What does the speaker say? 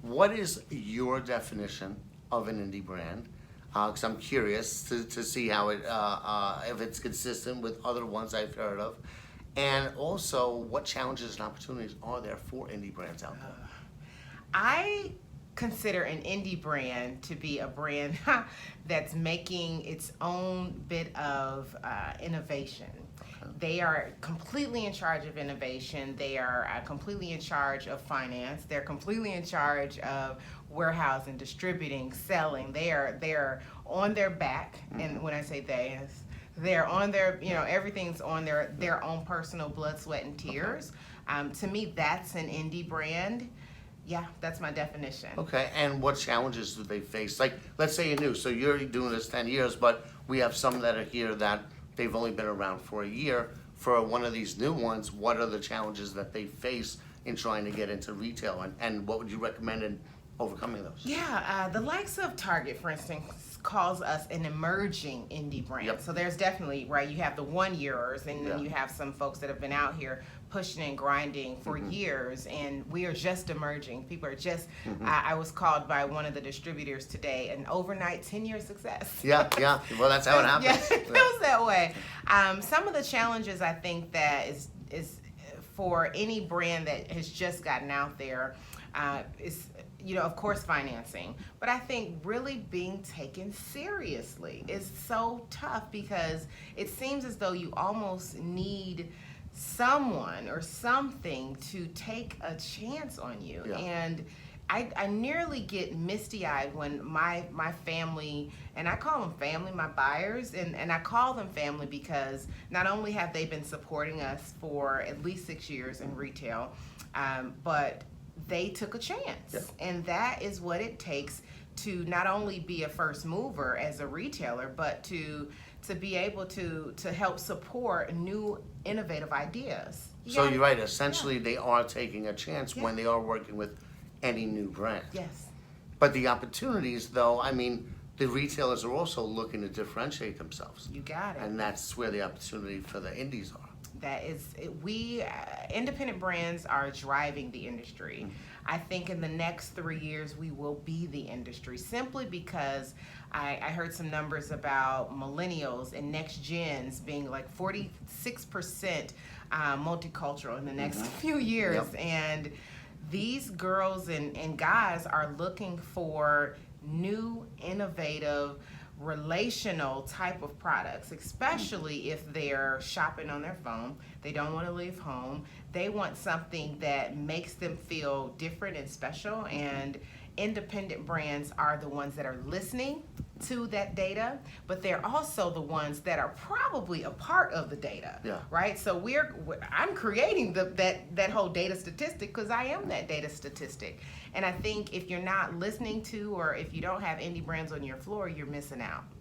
what is your definition of an indie brand? Because I'm curious to see how it, if it's consistent with other ones I've heard of. And also, what challenges and opportunities are there for indie brands out there? I consider an indie brand to be a brand that's making its own bit of innovation. They are completely in charge of innovation. They are completely in charge of finance. They're completely in charge of warehousing, distributing, selling. They're on their back, and when I say they're on their, everything's on their own personal blood, sweat, and tears. To me, that's an indie brand. Yeah, that's my definition. Okay, and what challenges do they face? Like, let's say you're new, so you're doing this 10 years, but we have some that are here that they've only been around for a year. For one of these new ones, what are the challenges that they face in trying to get into retail, and what would you recommend in overcoming those? Yeah, the likes of Target, for instance, calls us an emerging indie brand. Yep. So there's definitely, right, you have the 1-yearers, and then Yeah. you have some folks that have been out here pushing and grinding for years, and we are just emerging. People are just, I was called by one of the distributors today an overnight 10-year success. Yeah, well, that's how it happens. Yeah, it feels that way. Some of the challenges I think that is for any brand that has just gotten out there is, of course, financing. But I think really being taken seriously is so tough, because it seems as though you almost need someone or something to take a chance on you. Yeah. And I nearly get misty-eyed when my family, and I call them family, my buyers, and I call them family because not only have they been supporting us for at least 6 years in retail, but they took a chance. Yeah. And that is what it takes to not only be a first mover as a retailer, but to be able to help support new innovative ideas. So you're right, essentially they are taking a chance Yeah. when they are working with any new brand. Yes. But the opportunities, though, I mean, the retailers are also looking to differentiate themselves. You got it. And that's where the opportunity for the indies are. That is, we independent brands are driving the industry. I think in the next 3 years we will be the industry, simply because I heard some numbers about millennials and next gens being like 46% multicultural in the next few years. Yep. And these girls and guys are looking for new, innovative, relational type of products, especially if they're shopping on their phone. They don't want to leave home. They want something that makes them feel different and special, and independent brands are the ones that are listening to that data, but they're also the ones that are probably a part of the data. Yeah. Right? So I'm creating that whole data statistic, because I am that data statistic. And I think if you're not listening to, or if you don't have indie brands on your floor, you're missing out.